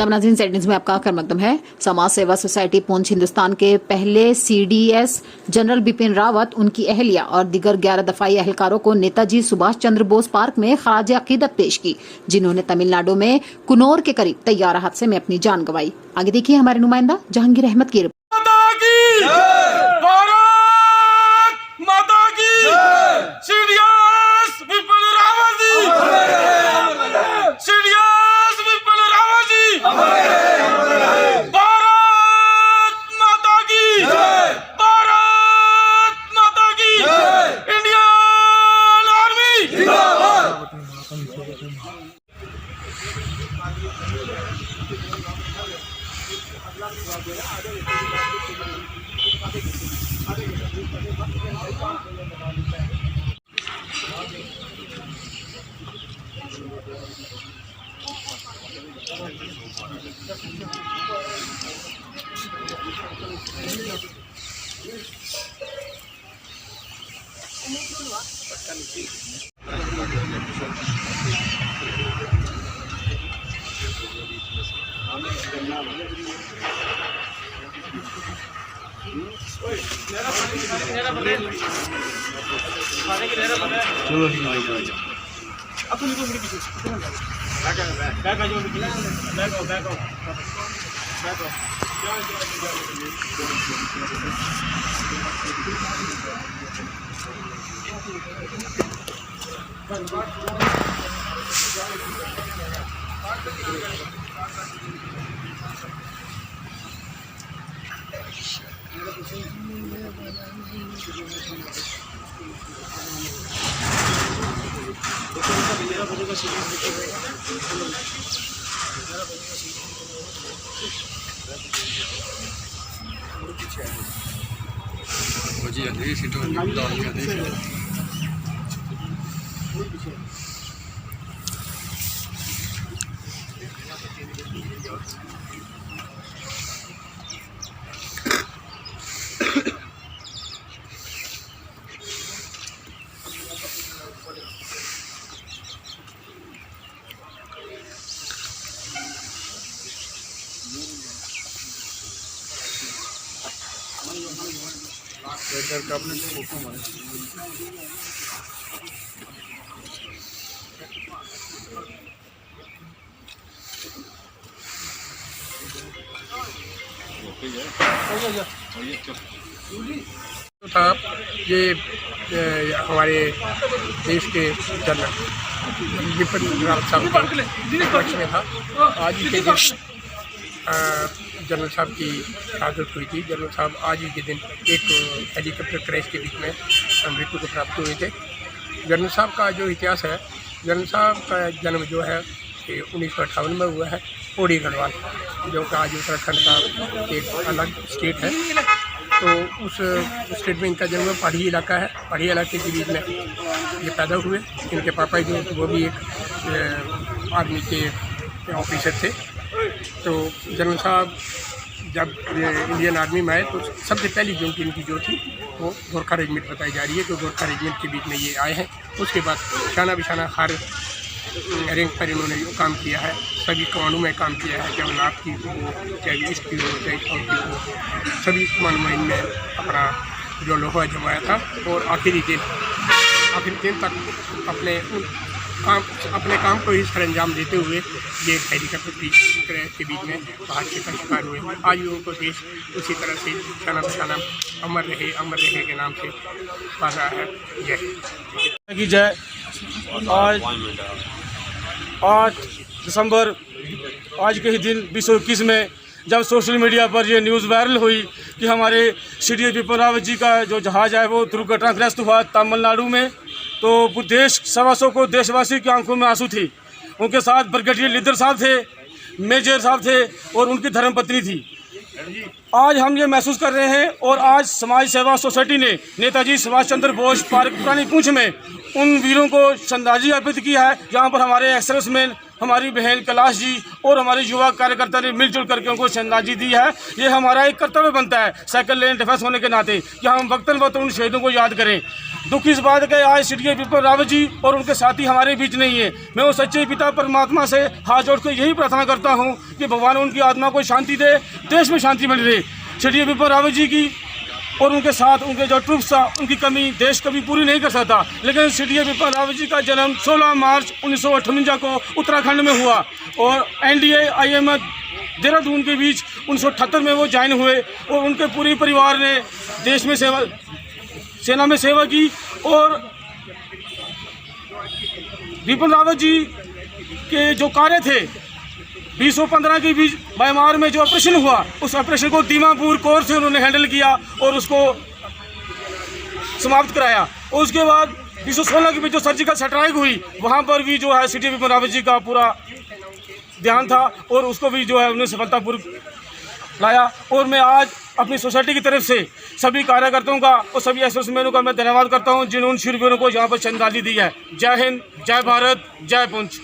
आदाब नाज़रीन, set news में आपका खैर मकदम है। समाज सेवा सोसाइटी पुंछ हिंदुस्तान के पहले CDS जनरल बिपिन रावत, उनकी अहलिया और दीगर 11 दफाई अहलकारों को नेताजी सुभाष चंद्र बोस पार्क में खराज अकीदत पेश की, जिन्होंने तमिलनाडु में कुनोर के करीब तैयारा हादसे में अपनी जान गंवाई। आगे देखिए हमारे नुमाइंदा जहांगीर अहमद की रिपोर्ट। साहब, ये हमारे देश के जनरल बिपिन रावत साहब के पक्ष में था। आज ही के दिन जनरल साहब की शहादत हुई थी। जनरल साहब आज ही के दिन एक हेलीकॉप्टर क्रैश के बीच में मृत्यु को प्राप्त हुए थे। जनरल साहब का जो इतिहास है, जनरल साहब का जन्म जो है 1958 में हुआ है पौड़ी गढ़वाल, जो कि आज उत्तराखंड का एक अलग स्टेट है। तो उस स्टेट में इनका जन्म पहाड़ी इलाका है। पहाड़ी इलाके के बीच में ये पैदा हुए। इनके पापा जो वो भी एक आर्मी के ऑफिसर थे। तो जनरल साहब जब इंडियन आर्मी में आए तो सबसे पहली जो इनकी जो थी वो गोरखा रेजिमेंट बताई जा रही है। तो गोरखा रेजिमेंट के बीच में ये आए हैं। उसके बाद शाना बिशाना हर रैंक पर इन्होंने जो काम किया है, सभी कमानों में काम किया है, चाहे नाथ की हो, चाहे ईस्ट की हो, चाहे साउथ की हो, सभी कमानों में इनने अपना जो लोहा जमाया था। और आखिरी दिन तक अपने काम को ही सरअंजाम देते हुए ये हेलीकॉप्टर क्रैश के बीच में हादसे का शिकार हुए। आज भी उनको देश उसी तरह से शाना बशाना अमर रहे के नाम से पा रहा है। जय। आज 8 दिसंबर आज के ही दिन 2021 में जब सोशल मीडिया पर ये न्यूज़ वायरल हुई कि हमारे CDS बिपिन रावत जी का जो जहाज़ है वो दुर्घटनाग्रस्त हुआ तमिलनाडु में, तो देश सवा को देशवासी की आंखों में आंसू थी। उनके साथ ब्रिगेडियर लीडर साहब थे, मेजर साहब थे और उनकी धर्मपत्नी थी। आज हम ये महसूस कर रहे हैं और आज समाज सेवा सोसाइटी ने नेताजी सुभाष चंद्र बोस पार्क पुरानी पूंछ में उन वीरों को श्रद्धांजलि अर्पित की है, जहां पर हमारे एक्सर्विसमैन, हमारी बहन कैलाश जी और हमारे युवा कार्यकर्ता ने मिलजुल करके उनको श्रद्धांजलि दी है। ये हमारा एक कर्तव्य बनता है सेकंड लाइन डिफेंस होने के नाते कि हम वक्तन वक्त उन शहीदों को याद करें। दुख इस बात का आज सीडीए बिपिन रावत जी और उनके साथी हमारे बीच नहीं है। मैं उस सच्चे पिता परमात्मा से हाथ जोड़ कर यही प्रार्थना करता हूँ कि भगवान उनकी आत्मा को शांति दे, देश में शांति बनी रहे। सीडीए बिपिन रावत जी की और उनके साथ उनके जो ट्रूप्स था उनकी कमी देश कभी पूरी नहीं कर सकता, लेकिन सीडीए बिपिन रावत जी का जन्म 16 मार्च 1958 को उत्तराखंड में हुआ और NDA IM देहरादून के बीच 1978 में वो ज्वाइन हुए और उनके पूरे परिवार ने देश में सेना में सेवा की। और बिपिन रावत जी के जो कार्य थे 2015 के बीच म्यांमार में जो ऑपरेशन हुआ, उस ऑपरेशन को दीमापुर कोर से उन्होंने हैंडल किया और उसको समाप्त कराया। और उसके बाद 2016 के बीच जो सर्जिकल स्ट्राइक हुई, वहाँ पर भी जो है सीडीए बिपिन रावत जी का पूरा ध्यान था और उसको भी जो है उन्होंने सफलतापूर्वक लाया। और मैं आज अपनी सोसाइटी की तरफ से सभी कार्यकर्ताओं का और सभी एसोसिएशनों का मैं धन्यवाद करता हूँ जिन्होंने शूरवीरों को यहाँ पर श्रद्धांजलि दी है। जय हिंद, जय भारत, जय पुंछ।